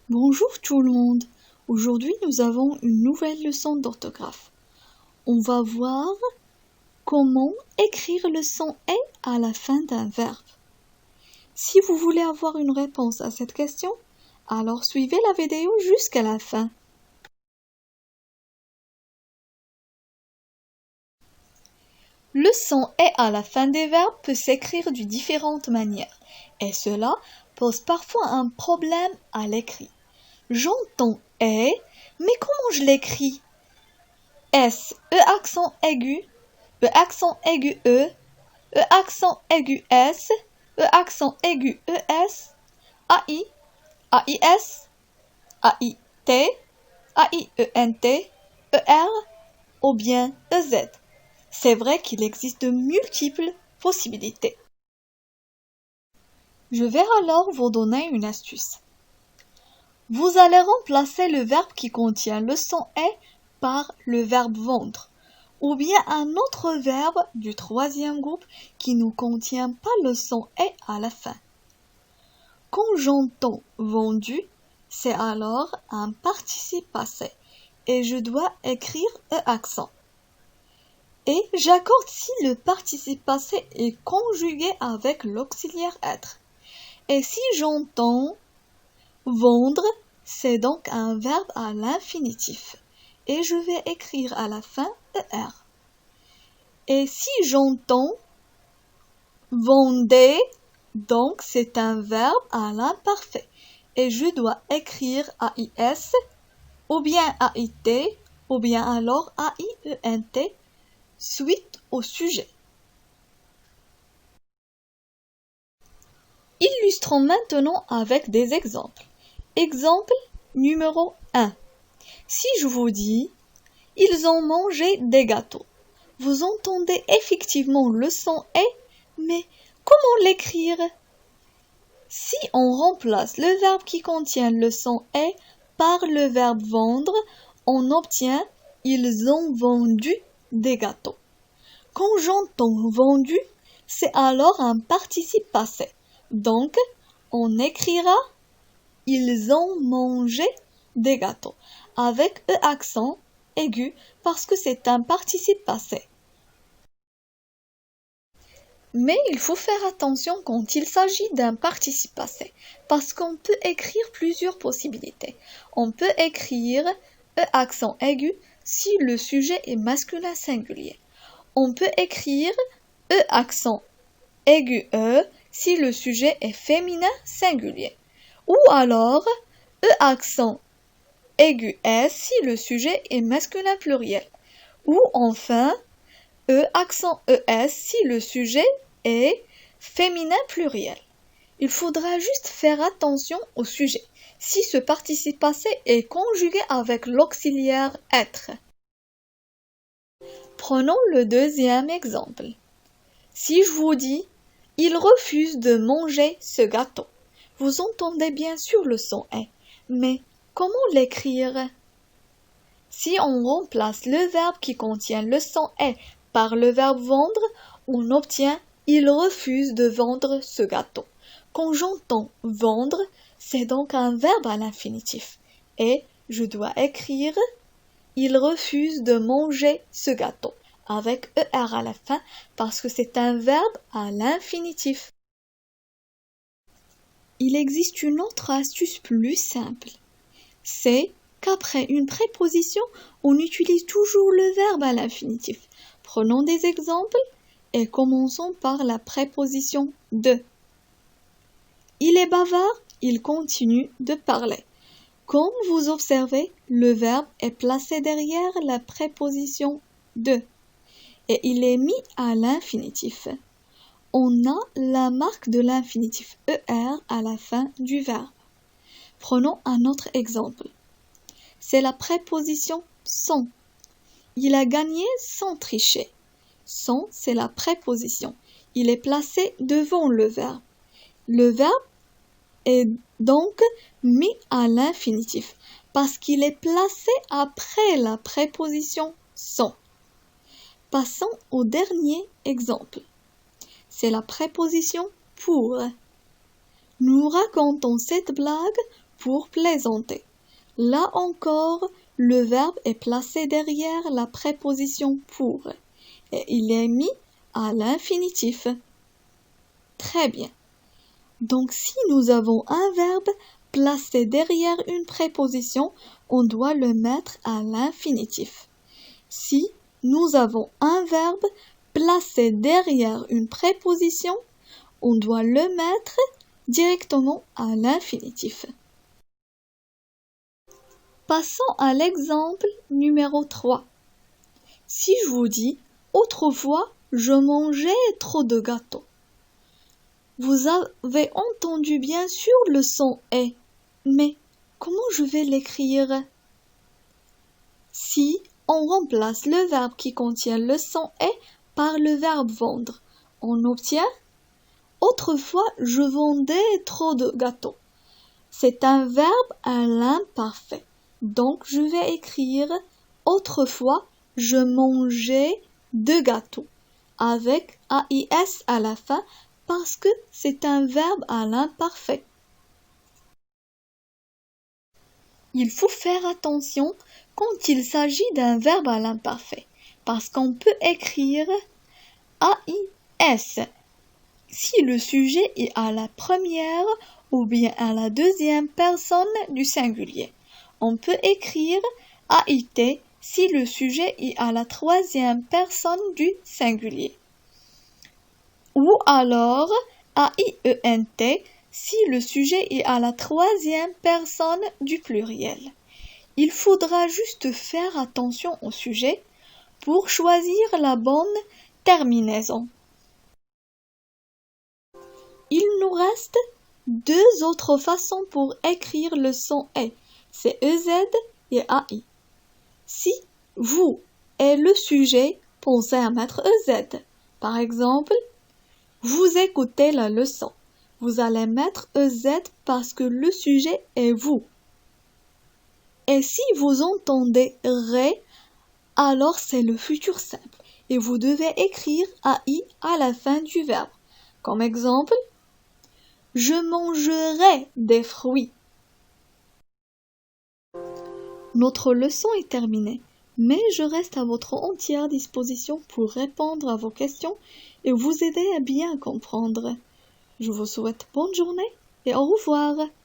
Bonjour tout le monde. Aujourd'hui, nous avons une nouvelle leçon d'orthographe. On va voir comment écrire le son « est » à la fin d'un verbe. Si vous voulez avoir une réponse à cette question, alors suivez la vidéo jusqu'à la fin. Le son « est » à la fin des verbes peut s'écrire de différentes manières, et cela pose parfois un problème à l'écrit. J'entends « est », mais comment je l'écris? S, E accent aigu, E accent aigu E, E accent aigu S, E accent aigu ES, AI, AIS, AIT, AIENT, ER ou bien EZ. C'est vrai qu'il existe de multiples possibilités. Je vais alors vous donner une astuce. Vous allez remplacer le verbe qui contient le son « est » par le verbe vendre, ou bien un autre verbe du troisième groupe qui ne contient pas le son « est » à la fin. Quand j'entends vendu, c'est alors un participe passé et je dois écrire E accent. Et j'accorde si le participe passé est conjugué avec l'auxiliaire être. Et si j'entends vendre, c'est donc un verbe à l'infinitif. Et je vais écrire à la fin ER. Et si j'entends vendez, donc c'est un verbe à l'imparfait. Et je dois écrire AIS, ou bien AIT, ou bien alors AIENT, suite au sujet. Illustrons maintenant avec des exemples. Exemple numéro 1. Si je vous dis « Ils ont mangé des gâteaux », vous entendez effectivement le son « est », mais comment l'écrire? Si on remplace le verbe qui contient le son « est » par le verbe vendre, on obtient « Ils ont vendu des gâteaux ». Quand j'entends vendu, c'est alors un participe passé. Donc, on écrira « Ils ont mangé des gâteaux » avec E accent aigu parce que c'est un participe passé. Mais il faut faire attention quand il s'agit d'un participe passé parce qu'on peut écrire plusieurs possibilités. On peut écrire E accent aigu si le sujet est masculin singulier. On peut écrire E accent aigu E si le sujet est féminin singulier. Ou alors E accent aigu S si le sujet est masculin pluriel. Ou enfin E accent ES si le sujet est féminin pluriel. Il faudra juste faire attention au sujet si ce participe passé est conjugué avec l'auxiliaire être. Prenons le deuxième exemple. Si je vous dis « Il refuse de manger ce gâteau », vous entendez bien sûr le son « est », mais comment l'écrire? Si on remplace le verbe qui contient le son « est » par le verbe vendre, on obtient « Il refuse de vendre ce gâteau ». Quand j'entends vendre, c'est donc un verbe à l'infinitif et je dois écrire « Il refuse de manger ce gâteau » avec ER à la fin parce que c'est un verbe à l'infinitif. Il existe une autre astuce plus simple. C'est qu'après une préposition, on utilise toujours le verbe à l'infinitif. Prenons des exemples et commençons par la préposition de. Il est bavard, il continue de parler. Comme vous observez, le verbe est placé derrière la préposition de et il est mis à l'infinitif. On a la marque de l'infinitif ER à la fin du verbe. Prenons un autre exemple. C'est la préposition sans. Il a gagné sans tricher. Sans, c'est la préposition. Il est placé devant le verbe. Le verbe est donc mis à l'infinitif parce qu'il est placé après la préposition sans. Passons au dernier exemple. C'est la préposition pour. Nous racontons cette blague pour plaisanter. Là encore, le verbe est placé derrière la préposition pour et il est mis à l'infinitif. Très bien. Donc si nous avons un verbe placé derrière une préposition, on doit le mettre à l'infinitif. Si nous avons un verbe placé derrière une préposition, on doit le mettre directement à l'infinitif. Passons à l'exemple numéro 3. Si je vous dis « Autrefois, je mangeais trop de gâteaux », vous avez entendu bien sûr le son « est », mais comment je vais l'écrire? Si on remplace le verbe qui contient le son « est » par le verbe vendre, on obtient « Autrefois, je vendais trop de gâteaux ». C'est un verbe à l'imparfait. Donc, je vais écrire « Autrefois, je mangeais de gâteaux » avec AIS à la fin parce que c'est un verbe à l'imparfait. Il faut faire attention quand il s'agit d'un verbe à l'imparfait parce qu'on peut écrire AIS si le sujet est à la première ou bien à la deuxième personne du singulier. On peut écrire AIT si le sujet est à la troisième personne du singulier. Ou alors AIENT si le sujet est à la troisième personne du pluriel. Il faudra juste faire attention au sujet pour choisir la bonne terminaison. Il nous reste deux autres façons pour écrire le son « est », c'est EZ et AI. Si vous et le sujet pensez à mettre EZ, par exemple, vous écoutez la leçon, vous allez mettre EZ parce que le sujet est vous. Et si vous entendez ré, alors c'est le futur simple et vous devez écrire AI à la fin du verbe. Comme exemple, je mangerai des fruits. Notre leçon est terminée, mais je reste à votre entière disposition pour répondre à vos questions et vous aider à bien comprendre. Je vous souhaite bonne journée et au revoir.